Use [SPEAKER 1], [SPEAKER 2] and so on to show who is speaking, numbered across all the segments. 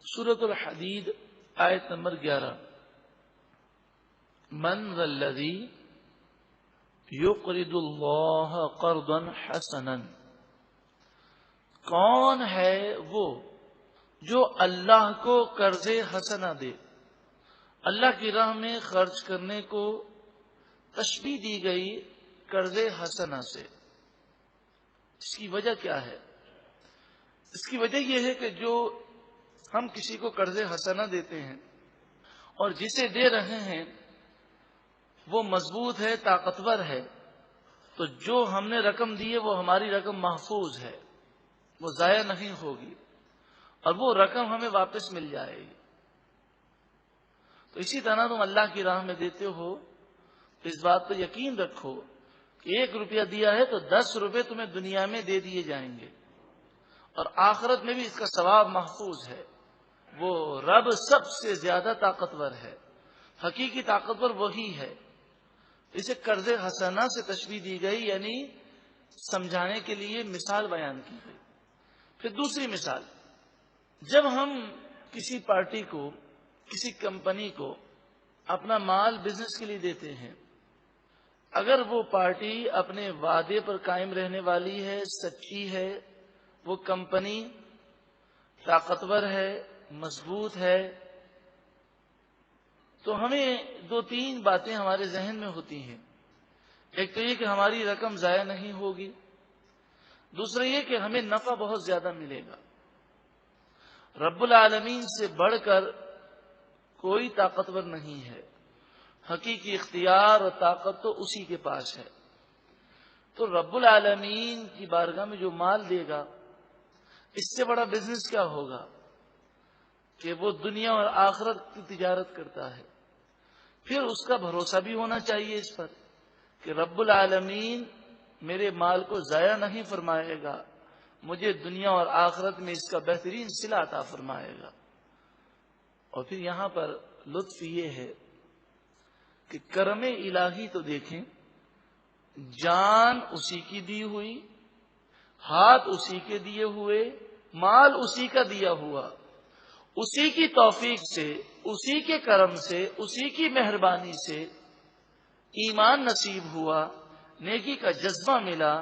[SPEAKER 1] سورۃ الحدید آیت نمبر 11. من ذا الذی یقرض اللہ قرضا حسنا، کون ہے وہ جو اللہ کو قرض حسنہ دے. اللہ کی راہ میں خرچ کرنے کو تشبیہ دی گئی قرض حسنہ سے. اس کی وجہ کیا ہے؟ اس کی وجہ یہ ہے کہ جو ہم کسی کو قرض حسنہ دیتے ہیں اور جسے دے رہے ہیں وہ مضبوط ہے، طاقتور ہے، تو جو ہم نے رقم دی ہے وہ ہماری رقم محفوظ ہے، وہ ضائع نہیں ہوگی اور وہ رقم ہمیں واپس مل جائے گی. تو اسی طرح تم اللہ کی راہ میں دیتے ہو تو اس بات پر یقین رکھو کہ 1 روپیہ دیا ہے تو 10 روپے تمہیں دنیا میں دے دیے جائیں گے اور آخرت میں بھی اس کا ثواب محفوظ ہے. وہ رب سب سے زیادہ طاقتور ہے، حقیقی طاقتور وہی ہے. اسے قرض حسنہ سے تشبیہ دی گئی، یعنی سمجھانے کے لیے مثال بیان کی گئی. پھر دوسری مثال، جب ہم کسی پارٹی کو، کسی کمپنی کو اپنا مال بزنس کے لیے دیتے ہیں، اگر وہ پارٹی اپنے وعدے پر قائم رہنے والی ہے، سچی ہے، وہ کمپنی طاقتور ہے، مضبوط ہے، تو ہمیں 2-3 باتیں ہمارے ذہن میں ہوتی ہیں. ایک تو یہ کہ ہماری رقم ضائع نہیں ہوگی، دوسرا یہ کہ ہمیں نفع بہت زیادہ ملے گا. رب العالمین سے بڑھ کر کوئی طاقتور نہیں ہے، حقیقی اختیار اور طاقت تو اسی کے پاس ہے. تو رب العالمین کی بارگاہ میں جو مال دے گا، اس سے بڑا بزنس کیا ہوگا کہ وہ دنیا اور آخرت کی تجارت کرتا ہے. پھر اس کا بھروسہ بھی ہونا چاہیے اس پر کہ رب العالمین میرے مال کو ضائع نہیں فرمائے گا، مجھے دنیا اور آخرت میں اس کا بہترین صلہ عطا فرمائے گا. اور پھر یہاں پر لطف یہ ہے کہ کرم الہی تو دیکھیں، جان اسی کی دی ہوئی، ہاتھ اسی کے دیے ہوئے، مال اسی کا دیا ہوا، اسی کی توفیق سے، اسی کے کرم سے، اسی کی مہربانی سے ایمان نصیب ہوا، نیکی کا جذبہ ملا،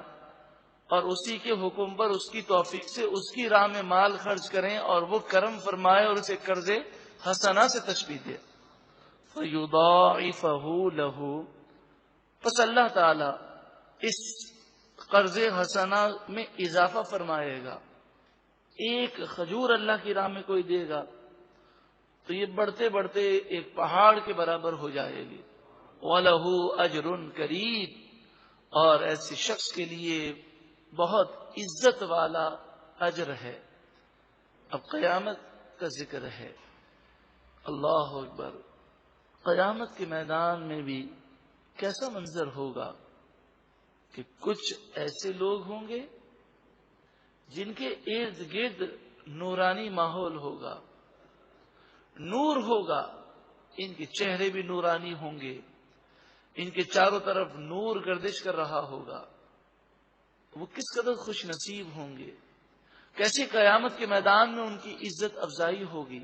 [SPEAKER 1] اور اسی کے حکم پر، اس کی توفیق سے اس کی راہ میں مال خرچ کریں اور وہ کرم فرمائے اور اسے قرض حسنہ سے تشبیہ دے. فَيُضَاعِفَهُ لَهُ، پس اللہ تعالی اس قرض حسنہ میں اضافہ فرمائے گا. ایک کھجور اللہ کی راہ میں کوئی دے گا تو یہ بڑھتے بڑھتے ایک پہاڑ کے برابر ہو جائے گی. وَلَهُ أَجْرٌ كَرِيمٌ، اور ایسے شخص کے لیے بہت عزت والا اجر ہے. اب قیامت کا ذکر ہے. اللہ اکبر! قیامت کے میدان میں بھی کیسا منظر ہوگا کہ کچھ ایسے لوگ ہوں گے جن کے ارد گرد نورانی ماحول ہوگا، نور ہوگا، ان کے چہرے بھی نورانی ہوں گے، ان کے چاروں طرف نور گردش کر رہا ہوگا. وہ کس قدر خوش نصیب ہوں گے، کیسے قیامت کے میدان میں ان کی عزت افزائی ہوگی.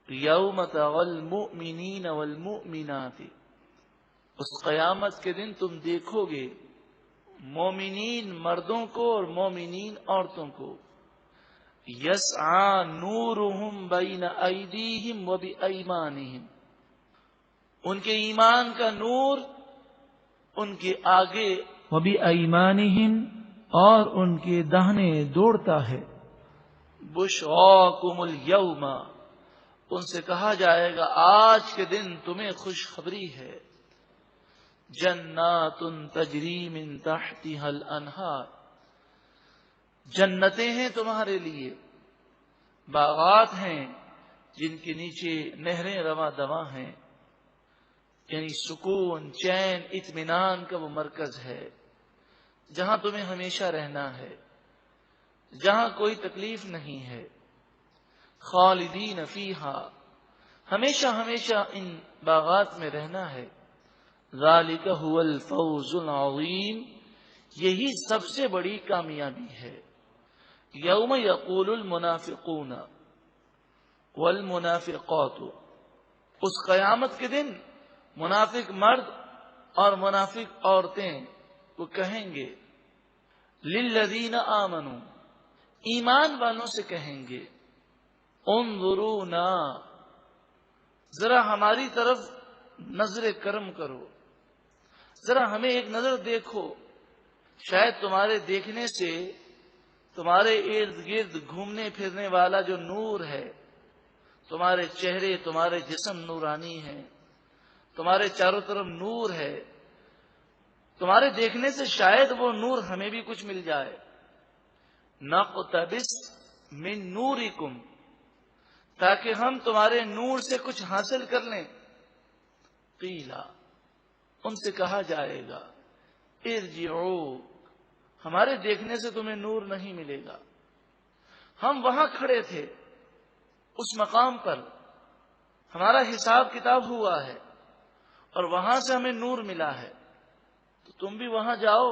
[SPEAKER 1] یوم تری المؤمنین والمؤمنات، اس قیامت کے دن تم دیکھو گے مومنین مردوں کو اور مومنین عورتوں کو. یسعی نورہم بین ایدیہم وبایمانہم، ان کے ایمان کا نور ان کے آگے، وبایمانہم، اور ان کے داہنے دوڑتا ہے. بشراکم الیوم، ان سے کہا جائے گا آج کے دن تمہیں خوشخبری ہے. جنات تجری من تحتها الانہار، جنتیں ہیں تمہارے لیے، باغات ہیں جن کے نیچے نہریں رواں دواں ہیں. یعنی سکون، چین، اطمینان کا وہ مرکز ہے جہاں تمہیں ہمیشہ رہنا ہے، جہاں کوئی تکلیف نہیں ہے. خالدین فیہا، ہمیشہ ہمیشہ ان باغات میں رہنا ہے. ذالک ھو الفوز العظیم، یہی سب سے بڑی کامیابی ہے. یوم یقول المنافقون، والمنافقات، اس قیامت کے دن منافق مرد اور منافق عورتیں وہ کہیں گے للذین آمنوا، ایمان والوں سے کہیں گے انظرونا، ذرا ہماری طرف نظر کرم کرو، ذرا ہمیں ایک نظر دیکھو، شاید تمہارے دیکھنے سے تمہارے ارد گرد گھومنے پھرنے والا جو نور ہے، تمہارے چہرے تمہارے جسم نورانی ہے، تمہارے چاروں طرف نور ہے، تمہارے دیکھنے سے شاید وہ نور ہمیں بھی کچھ مل جائے. نقتبس من نورکم، تاکہ ہم تمہارے نور سے کچھ حاصل کر لیں. قیلا، ان سے کہا جائے گا ارجعوا، ہمارے دیکھنے سے تمہیں نور نہیں ملے گا، ہم وہاں کھڑے تھے اس مقام پر، ہمارا حساب کتاب ہوا ہے اور وہاں سے ہمیں نور ملا ہے، تو تم بھی وہاں جاؤ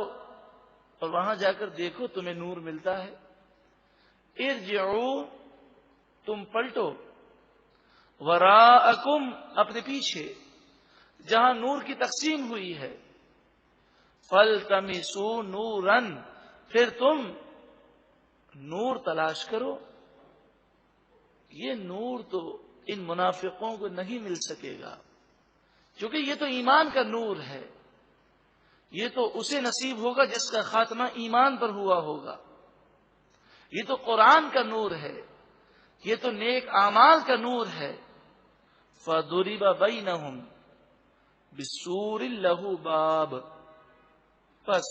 [SPEAKER 1] اور وہاں جا کر دیکھو تمہیں نور ملتا ہے. ارجعوا، تم پلٹو، وراءکم، اپنے پیچھے جہاں نور کی تقسیم ہوئی ہے، فالتمسوا نورا، پھر تم نور تلاش کرو. یہ نور تو ان منافقوں کو نہیں مل سکے گا، کیونکہ یہ تو ایمان کا نور ہے، یہ تو اسے نصیب ہوگا جس کا خاتمہ ایمان پر ہوا ہوگا. یہ تو قرآن کا نور ہے، یہ تو نیک اعمال کا نور ہے. فَضُرِبَ بَيْنَهُمْ بِسُورٍ لَهُ بَابٌ، پس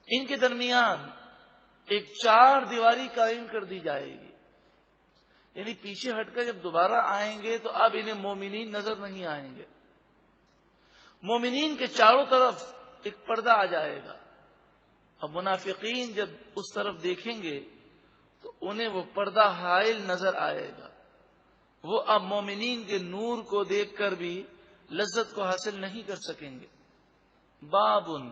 [SPEAKER 1] ان کے درمیان ایک چار دیواری قائم کر دی جائے گی. یعنی پیچھے ہٹ کر جب دوبارہ آئیں گے تو اب انہیں مومنین نظر نہیں آئیں گے. مومنین کے چاروں طرف ایک پردہ آ جائے گا. اب منافقین جب اس طرف دیکھیں گے تو انہیں وہ پردہ حائل نظر آئے گا. وہ اب مومنین کے نور کو دیکھ کر بھی لذت کو حاصل نہیں کر سکیں گے. بابن،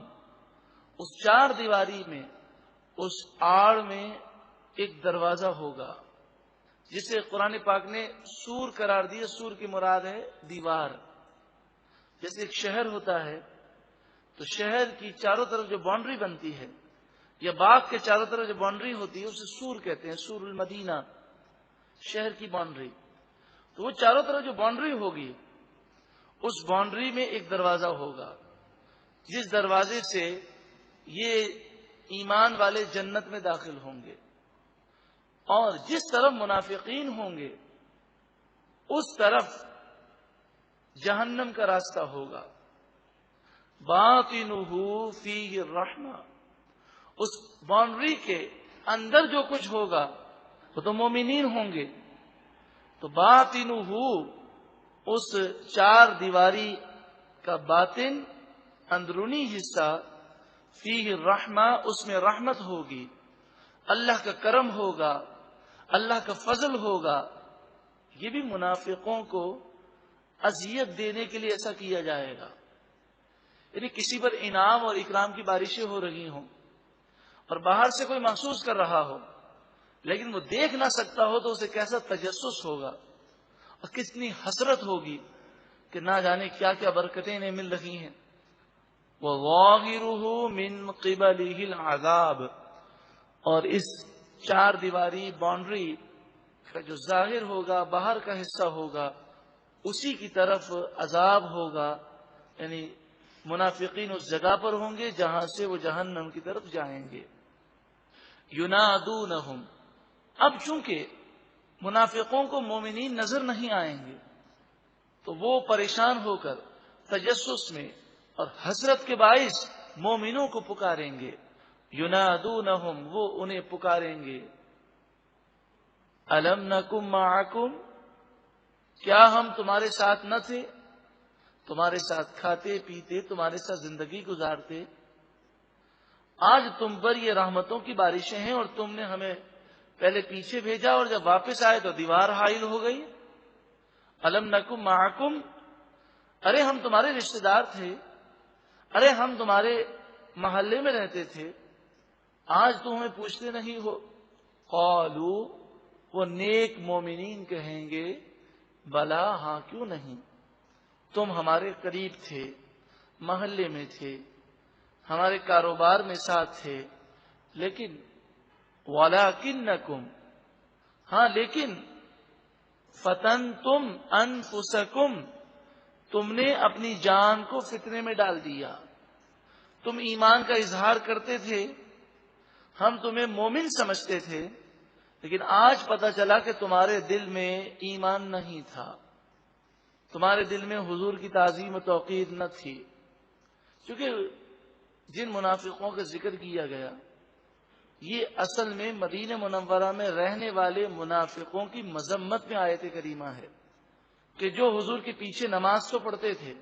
[SPEAKER 1] اس چار دیواری میں، اس آڑ میں ایک دروازہ ہوگا جسے قرآن پاک نے سور قرار دیا. سور کی مراد ہے دیوار. جیسے ایک شہر ہوتا ہے تو شہر کی چاروں طرف جو باؤنڈری بنتی ہے یا باغ کے چاروں طرف جو باؤنڈری ہوتی ہے اسے سور کہتے ہیں. سور المدینہ، شہر کی باؤنڈری. تو وہ چاروں طرف جو باؤنڈری ہوگی اس باؤنڈری میں ایک دروازہ ہوگا جس دروازے سے یہ ایمان والے جنت میں داخل ہوں گے، اور جس طرف منافقین ہوں گے اس طرف جہنم کا راستہ ہوگا. باطنہ فیہ الرحمہ، اس باؤنڈری کے اندر جو کچھ ہوگا وہ تو مومنین ہوں گے. تو باطنہ، اس چار دیواری کا باطن، اندرونی حصہ، فیہ الرحمہ، اس میں رحمت ہوگی، اللہ کا کرم ہوگا، اللہ کا فضل ہوگا. یہ بھی منافقوں کو اذیت دینے کے لیے ایسا کیا جائے گا. یعنی کسی پر انعام اور اکرام کی بارشیں ہو رہی ہوں اور باہر سے کوئی محسوس کر رہا ہو لیکن وہ دیکھ نہ سکتا ہو تو اسے کیسا تجسس ہوگا اور کتنی حسرت ہوگی کہ نہ جانے کیا کیا برکتیں انہیں مل رہی ہیں. وَظَاهِرُهُ مِنْ قِبَلِهِ الْعَذَابُ، اور اس چار دیواری باؤنڈری کا جو ظاہر ہوگا، باہر کا حصہ ہوگا، اسی کی طرف عذاب ہوگا. یعنی منافقین اس جگہ پر ہوں گے جہاں سے وہ جہنم کی طرف جائیں گے. ینادونہم، اب چونکہ منافقوں کو مومنین نظر نہیں آئیں گے تو وہ پریشان ہو کر تجسس میں اور حسرت کے باعث مومنوں کو پکاریں گے. ینادونہم، وہ انہیں پکاریں گے. الم نکم معکم، کیا ہم تمہارے ساتھ نہ تھے؟ تمہارے ساتھ کھاتے پیتے، تمہارے ساتھ زندگی گزارتے. آج تم پر یہ رحمتوں کی بارشیں ہیں اور تم نے ہمیں پہلے پیچھے بھیجا اور جب واپس آئے تو دیوار حائل ہو گئی. الم نکم معکم، ارے ہم تمہارے رشتہ دار تھے، ارے ہم تمہارے محلے میں رہتے تھے، آج تم ہمیں پوچھتے نہیں ہو. قالوا، وہ نیک مومنین کہیں گے بلا ہاں کیوں نہیں، تم ہمارے قریب تھے، محلے میں تھے، ہمارے کاروبار میں ساتھ تھے، لیکن وَلَٰكِنَّكُمْ، ہاں لیکن فَتَنْتُمْ أَنفُسَكُمْ، تم نے اپنی جان کو فتنے میں ڈال دیا۔ تم ایمان کا اظہار کرتے تھے، ہم تمہیں مومن سمجھتے تھے، لیکن آج پتہ چلا کہ تمہارے دل میں ایمان نہیں تھا، تمہارے دل میں حضور کی تعظیم و توقیر نہ تھی۔ کیونکہ جن منافقوں کا ذکر کیا گیا یہ اصل میں مدینہ منورہ میں رہنے والے منافقوں کی مذمت میں آیت کریمہ ہے، کہ جو حضور کے پیچھے نماز تو پڑھتے تھے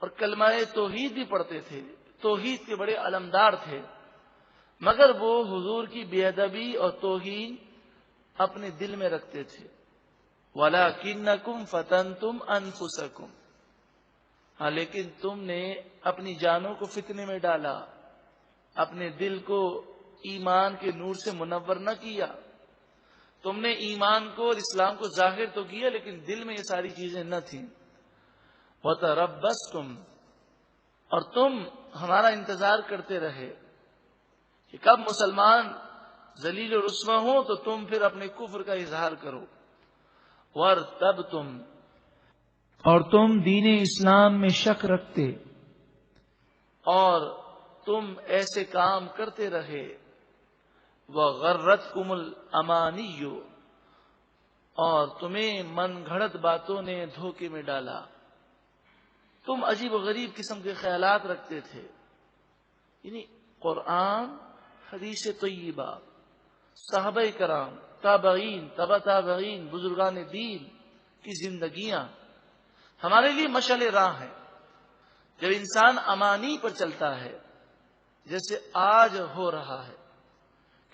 [SPEAKER 1] اور کلمہ توحید بھی پڑھتے تھے، توحید کے بڑے علمدار تھے، مگر وہ حضور کی بے ادبی اور توہین اپنے دل میں رکھتے تھے۔ وَلَٰكِنَّكُمْ فَتَنْتُمْ أَنفُسَكُمْ، ہاں لیکن تم نے اپنی جانوں کو فتنے میں ڈالا، اپنے دل کو ایمان کے نور سے منور نہ کیا۔ تم نے ایمان کو اور اسلام کو ظاہر تو کیا، لیکن دل میں یہ ساری چیزیں نہ تھیں۔ وَتَرَبَّصْتُمْ، اور تم ہمارا انتظار کرتے رہے کہ کب مسلمان ذلیل و رسوا ہوں تو تم پھر اپنے کفر کا اظہار کرو۔ وَارْتَبْتُمْ، اور تم دین اسلام میں شک رکھتے اور تم ایسے کام کرتے رہے۔ وَغَرَّتْكُمُ الْأَمَانِيُّ، اور تمہیں من گھڑت باتوں نے دھوکے میں ڈالا، تم عجیب و غریب قسم کے خیالات رکھتے تھے۔ یعنی قرآن، حدیث طیبہ، صحابہ کرام، تابعین، تبع تابعین، بزرگان دین کی زندگیاں ہمارے لیے مشعل راہ ہے۔ جب انسان امانی پر چلتا ہے جیسے آج ہو رہا ہے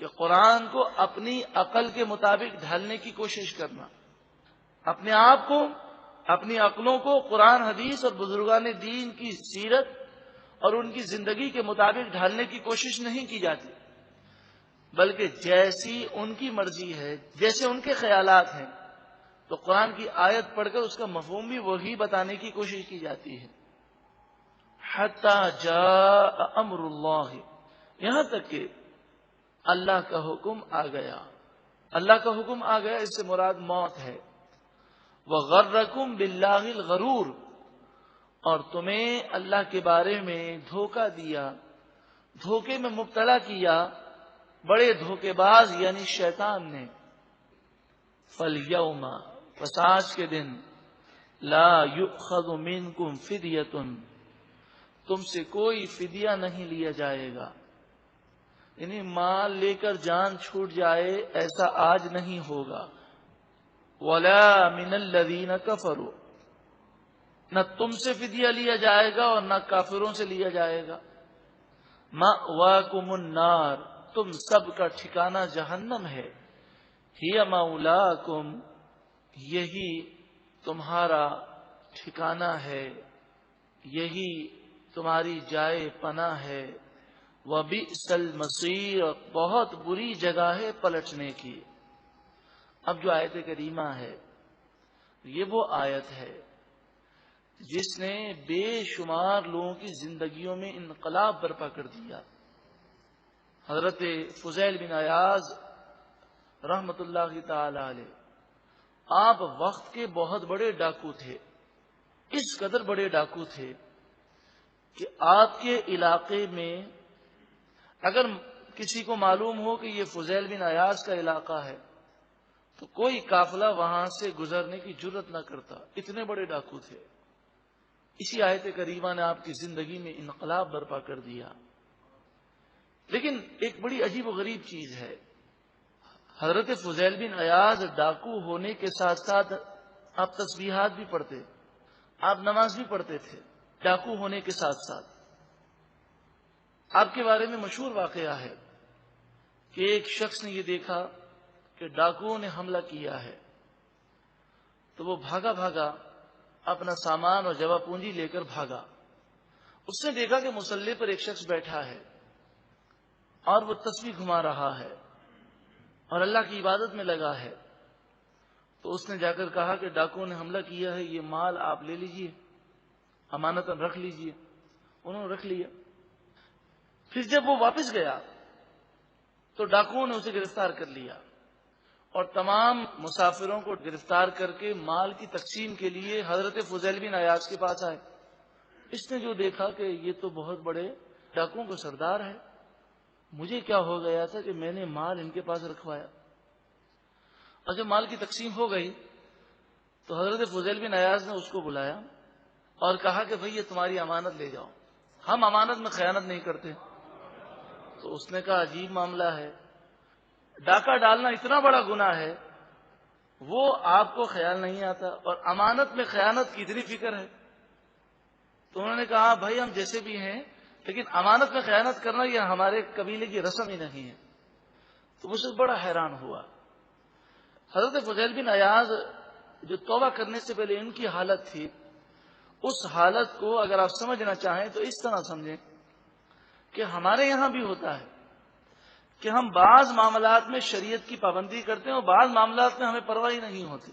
[SPEAKER 1] کہ قرآن کو اپنی عقل کے مطابق ڈھالنے کی کوشش کرنا، اپنے آپ کو، اپنی عقلوں کو قرآن حدیث اور بزرگان دین کی سیرت اور ان کی زندگی کے مطابق ڈھالنے کی کوشش نہیں کی جاتی، بلکہ جیسی ان کی مرضی ہے، جیسے ان کے خیالات ہیں، تو قرآن کی آیت پڑھ کر اس کا مفہوم بھی وہی بتانے کی کوشش کی جاتی ہے۔ حتی جاء امر اللہ، یہاں تک کہ اللہ کا حکم آ گیا۔ اللہ کا حکم آ گیا، اس سے مراد موت ہے۔ وَغَرَّكُمْ بِاللَّهِ الْغَرُورُ، اور تمہیں اللہ کے بارے میں دھوکہ دیا، دھوکے میں مبتلا کیا بڑے دھوکے باز یعنی شیطان نے۔ فَالْيَوْمَ، پس آج کے دن، لَا يُؤْخَذُ مِنْكُمْ فِدْيَةٌ، تم سے کوئی فدیہ نہیں لیا جائے گا، یعنی مال لے کر جان چھوٹ جائے ایسا آج نہیں ہوگا۔ وَلَا مِنَ الَّذِينَ كَفَرُوا، نہ تم سے فدیہ لیا جائے گا اور نہ کافروں سے لیا جائے گا۔ مَأْوَاكُمُ النَّارُ، تم سب کا ٹھکانہ جہنم ہے۔ ہِیَ مَوْلَاكُمْ، یہی تمہارا ٹھکانہ ہے، یہی تمہاری جائے پناہ ہے۔ وَبِئْسَ الْمَصِيرُ، بہت بری جگہ ہے پلٹنے کی۔ اب جو آیت کریمہ ہے یہ وہ آیت ہے جس نے بے شمار لوگوں کی زندگیوں میں انقلاب برپا کر دیا۔ حضرت فضیل بن عیاض رحمت اللہ تعالی علیہ، آپ وقت کے بہت بڑے ڈاکو تھے، اس قدر بڑے ڈاکو تھے کہ آپ کے علاقے میں اگر کسی کو معلوم ہو کہ یہ فضیل بن عیاض کا علاقہ ہے تو کوئی قافلہ وہاں سے گزرنے کی جرت نہ کرتا، اتنے بڑے ڈاکو تھے۔ اسی آیت کریمہ نے آپ کی زندگی میں انقلاب برپا کر دیا۔ لیکن ایک بڑی عجیب و غریب چیز ہے، حضرت فضیل بن عیاض ڈاکو ہونے کے ساتھ ساتھ آپ تسبیحات بھی پڑھتے، آپ نماز بھی پڑھتے تھے، ڈاکو ہونے کے ساتھ ساتھ۔ آپ کے بارے میں مشہور واقعہ ہے کہ ایک شخص نے یہ دیکھا کہ ڈاکوؤں نے حملہ کیا ہے، تو وہ بھاگا بھاگا اپنا سامان اور جمع پونجی لے کر بھاگا۔ اس نے دیکھا کہ مصلی پر ایک شخص بیٹھا ہے اور وہ تسبیح گھما رہا ہے اور اللہ کی عبادت میں لگا ہے۔ تو اس نے جا کر کہا کہ ڈاکوؤں نے حملہ کیا ہے، یہ مال آپ لے لیجئے، امانتاً رکھ لیجئے۔ انہوں نے رکھ لیا۔ پھر جب وہ واپس گیا تو ڈاکوؤں نے اسے گرفتار کر لیا اور تمام مسافروں کو گرفتار کر کے مال کی تقسیم کے لیے حضرت فضیل بن عیاض کے پاس آئے۔ اس نے جو دیکھا کہ یہ تو بہت بڑے ڈاکوؤں کا سردار ہے، مجھے کیا ہو گیا تھا کہ میں نے مال ان کے پاس رکھوایا۔ اور جب مال کی تقسیم ہو گئی تو حضرت فضیل بن عیاض نے اس کو بلایا اور کہا کہ بھئی یہ تمہاری امانت لے جاؤ، ہم امانت میں خیانت نہیں کرتے۔ تو اس نے کہا عجیب معاملہ ہے، ڈاکہ ڈالنا اتنا بڑا گناہ ہے، وہ آپ کو خیال نہیں آتا، اور امانت میں خیانت کی اتنی فکر ہے۔ تو انہوں نے کہا بھائی ہم جیسے بھی ہیں لیکن امانت میں خیانت کرنا یہ ہمارے قبیلے کی رسم ہی نہیں ہے۔ تو مجھ سے بڑا حیران ہوا۔ حضرت فضیل بن عیاض جو توبہ کرنے سے پہلے ان کی حالت تھی، اس حالت کو اگر آپ سمجھنا چاہیں تو اس طرح سمجھیں کہ ہمارے یہاں بھی ہوتا ہے کہ ہم بعض معاملات میں شریعت کی پابندی کرتے ہیں اور بعض معاملات میں ہمیں پرواہ نہیں ہوتی،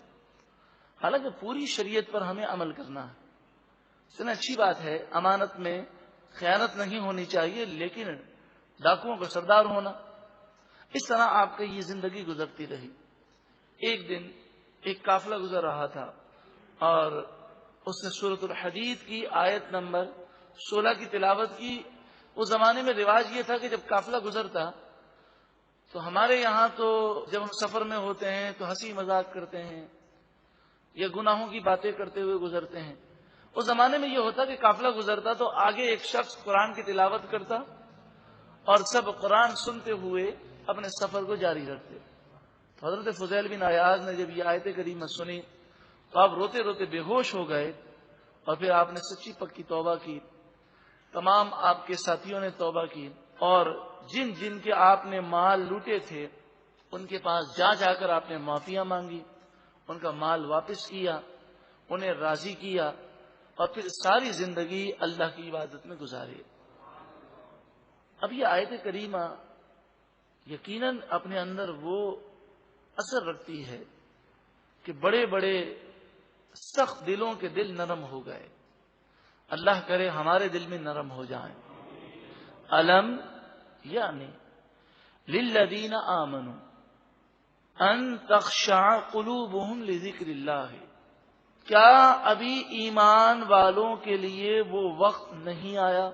[SPEAKER 1] حالانکہ پوری شریعت پر ہمیں عمل کرنا ہے۔ اتنا اچھی بات ہے، امانت میں خیانت نہیں ہونی چاہیے، لیکن ڈاکوؤں کا سردار ہونا، اس طرح آپ کی یہ زندگی گزرتی رہی۔ ایک دن ایک قافلہ گزر رہا تھا اور اس نے سورۃ الحدید کی آیت نمبر 16 کی تلاوت کی۔ اس زمانے میں رواج یہ تھا کہ جب قافلہ گزرتا تو ہمارے یہاں تو جب ہم سفر میں ہوتے ہیں تو ہنسی مذاق کرتے ہیں یا گناہوں کی باتیں کرتے ہوئے گزرتے ہیں۔ اس زمانے میں یہ ہوتا کہ قافلہ گزرتا تو آگے ایک شخص قرآن کی تلاوت کرتا اور سب قرآن سنتے ہوئے اپنے سفر کو جاری رکھتے۔ تو حضرت فضیل بن عیاض نے جب یہ آیت کریمہ سنی تو آپ روتے روتے بے ہوش ہو گئے، اور پھر آپ نے سچی پکی توبہ کی، تمام آپ کے ساتھیوں نے توبہ کی، اور جن جن کے آپ نے مال لوٹے تھے ان کے پاس جا جا کر آپ نے معافیاں مانگی، ان کا مال واپس کیا، انہیں راضی کیا، اور پھر ساری زندگی اللہ کی عبادت میں گزاری۔ اب یہ آیت کریمہ یقیناً اپنے اندر وہ اثر رکھتی ہے کہ بڑے بڑے سخت دلوں کے دل نرم ہو گئے۔ اللہ کرے ہمارے دل میں نرم ہو جائیں۔ الم یعنی للذین آمنوا ان تخشع قلوبہم لذکر اللہ، کیا ابھی ایمان والوں کے لیے وہ وقت نہیں آیا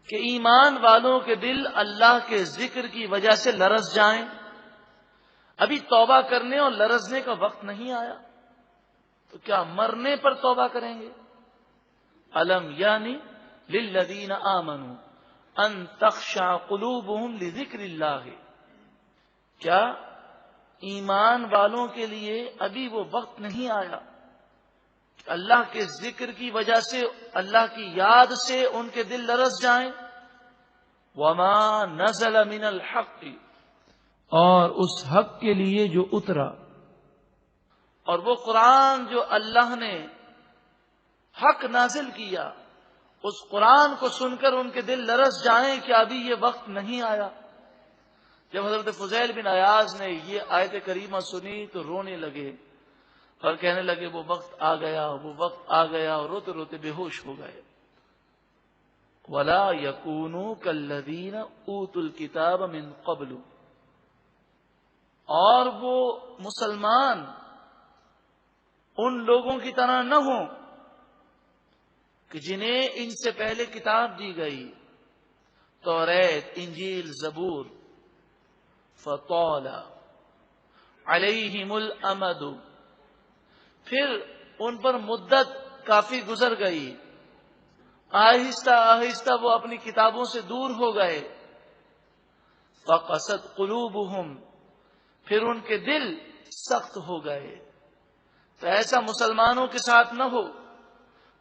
[SPEAKER 1] کہ ایمان والوں کے دل اللہ کے ذکر کی وجہ سے لرز جائیں؟ ابھی توبہ کرنے اور لرزنے کا وقت نہیں آیا تو کیا مرنے پر توبہ کریں گے؟ الم یعنی للذین آمنوا ان تخشع قلوبہم لذکر اللہ، کیا ایمان والوں کے لیے ابھی وہ وقت نہیں آیا کہ اللہ کے ذکر کی وجہ سے، اللہ کی یاد سے ان کے دل لرز جائیں؟ وما نزل من الحق، اور اس حق کے لیے جو اترا، اور وہ قرآن جو اللہ نے حق نازل کیا، اس قرآن کو سن کر ان کے دل لرز جائیں کہ ابھی یہ وقت نہیں آیا۔ جب حضرت فضیل بن عیاض نے یہ آیت کریمہ سنی تو رونے لگے اور کہنے لگے وہ وقت آ گیا، وہ وقت آ گیا، اور روتے روتے بے ہوش ہو گئے۔ وَلَا يَكُونُوا كَالَّذِينَ أُوتُوا الْكِتَابَ مِنْ قَبْلُ، اور وہ مسلمان ان لوگوں کی طرح نہ ہوں کہ جنہیں ان سے پہلے کتاب دی گئی، توریت، انجیل، زبور، فطال علیہم الامد، پھر ان پر مدت کافی گزر گئی، آہستہ آہستہ وہ اپنی کتابوں سے دور ہو گئے، فقست قلوبہم، پھر ان کے دل سخت ہو گئے۔ تو ایسا مسلمانوں کے ساتھ نہ ہو،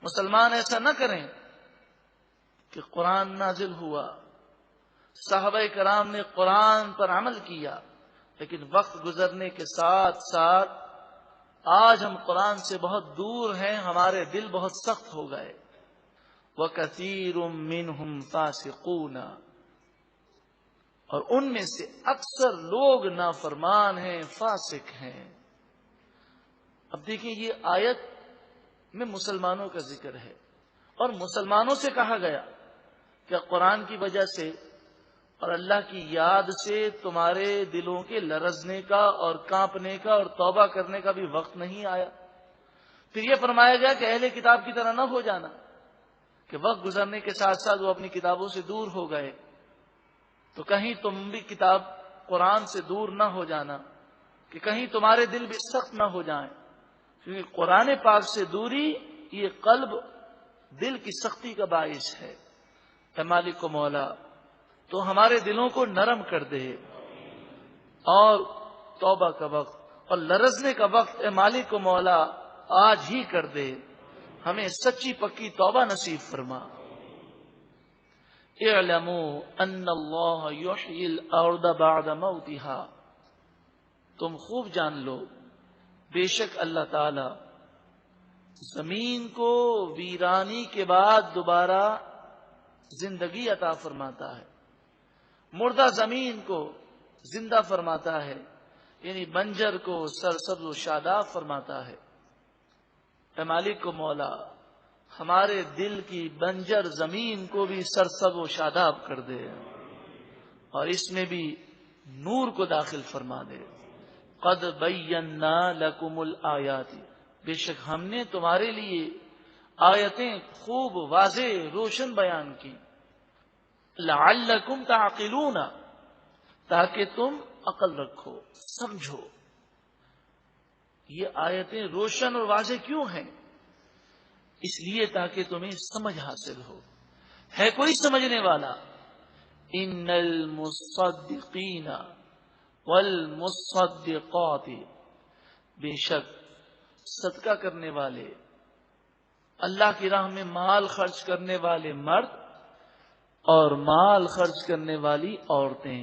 [SPEAKER 1] مسلمان ایسا نہ کریں کہ قرآن نازل ہوا، صحابہ کرام نے قرآن پر عمل کیا، لیکن وقت گزرنے کے ساتھ ساتھ آج ہم قرآن سے بہت دور ہیں، ہمارے دل بہت سخت ہو گئے۔ وَكَثِيرٌ مِّنْهُمْ فَاسِقُونَ، اور ان میں سے اکثر لوگ نافرمان ہیں، فاسق ہیں۔ اب دیکھیں یہ آیت میں مسلمانوں کا ذکر ہے، اور مسلمانوں سے کہا گیا کہ قرآن کی وجہ سے اور اللہ کی یاد سے تمہارے دلوں کے لرزنے کا اور کانپنے کا اور توبہ کرنے کا بھی وقت نہیں آیا۔ پھر یہ فرمایا گیا کہ اہل کتاب کی طرح نہ ہو جانا کہ وقت گزرنے کے ساتھ ساتھ وہ اپنی کتابوں سے دور ہو گئے، تو کہیں تم بھی کتاب قرآن سے دور نہ ہو جانا کہ کہیں تمہارے دل بھی سخت نہ ہو جائیں، کیونکہ قرآن پاک سے دوری یہ قلب دل کی سختی کا باعث ہے۔ اے مالک و مولا تو ہمارے دلوں کو نرم کر دے، اور توبہ کا وقت اور لرزنے کا وقت اے مالک و مولا آج ہی کر دے، ہمیں سچی پکی توبہ نصیب فرما۔ اعلموا ان اللہ یحیی الارض بعد موتها، تم خوب جان لو بے شک اللہ تعالی زمین کو ویرانی کے بعد دوبارہ زندگی عطا فرماتا ہے، مردہ زمین کو زندہ فرماتا ہے، یعنی بنجر کو سرسبز و شاداب فرماتا ہے۔ اے مالک و مولا ہمارے دل کی بنجر زمین کو بھی سرسبز و شاداب کر دے، اور اس میں بھی نور کو داخل فرما دے۔ قد بینا لکم الآیات، بے شک ہم نے تمہارے لیے آیتیں خوب واضح روشن بیان کی، لعلکم تعقلون، تاکہ تم عقل رکھو سمجھو۔ یہ آیتیں روشن اور واضح کیوں ہیں؟ اس لیے تاکہ تمہیں سمجھ حاصل ہو۔ ہے کوئی سمجھنے والا؟ ان المصدقین والمصدقات، بے شک صدقہ کرنے والے، اللہ کی راہ میں مال خرچ کرنے والے مرد اور مال خرچ کرنے والی عورتیں،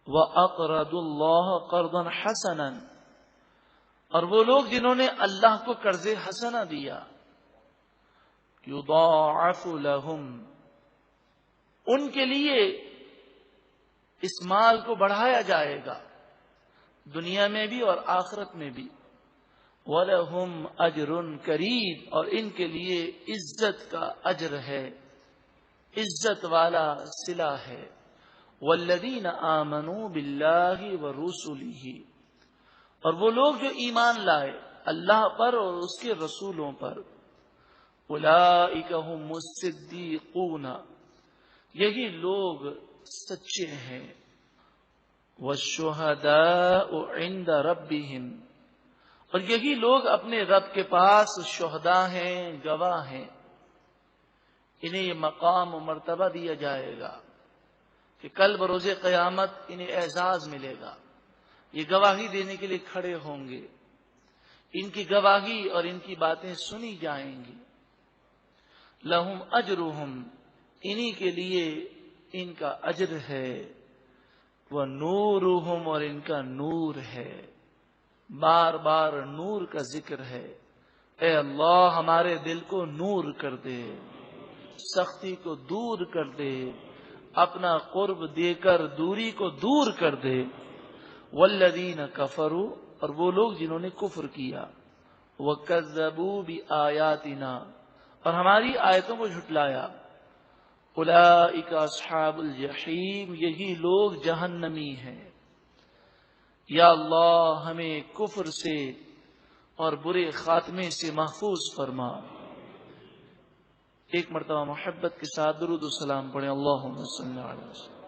[SPEAKER 1] وَأَقْرَضُوا اللَّهَ قَرْضًا حَسَنًا، اور وہ لوگ جنہوں نے اللہ کو قرض حسنہ دیا، یضاعف لہم، ان کے لیے اس مال کو بڑھایا جائے گا دنیا میں بھی اور آخرت میں بھی، وَلَهُمْ أَجْرٌ كَرِيمٌ، اور ان کے لیے عزت کا اجر ہے، عزت والا صلہ ہے۔ وَالَّذِينَ آمَنُوا بِاللَّهِ وَرُسُلِهِ، اور وہ لوگ جو ایمان لائے اللہ پر اور اس کے رسولوں پر، اولئک هم الصدیقون، یہی لوگ سچے ہیں، والشہداء عند ربهم، اور یہی لوگ اپنے رب کے پاس شہداء ہیں، گواہ ہیں۔ انہیں یہ مقام و مرتبہ دیا جائے گا کہ کل بروز قیامت انہیں اعزاز ملے گا، یہ گواہی دینے کے لیے کھڑے ہوں گے، ان کی گواہی اور ان کی باتیں سنی جائیں گی۔ لہم اجرہم، انہی کے لیے ان کا اجر ہے، ونورہم، اور ان کا نور ہے۔ بار بار نور کا ذکر ہے۔ اے اللہ ہمارے دل کو نور کر دے، سختی کو دور کر دے، اپنا قرب دے کر دوری کو دور کر دے۔ والذین کفروا، اور وہ لوگ جنہوں نے کفر کیا، وکذبوا بآیاتنا، اور ہماری آیتوں کو جھٹلایا، اولئک اصحاب الجحیم، یہی لوگ جہنمی ہیں۔ یا اللہ ہمیں کفر سے اور برے خاتمے سے محفوظ فرما۔ ایک مرتبہ محبت کے ساتھ درود و سلام پڑھیں، اللہم صلی علیہ وسلم۔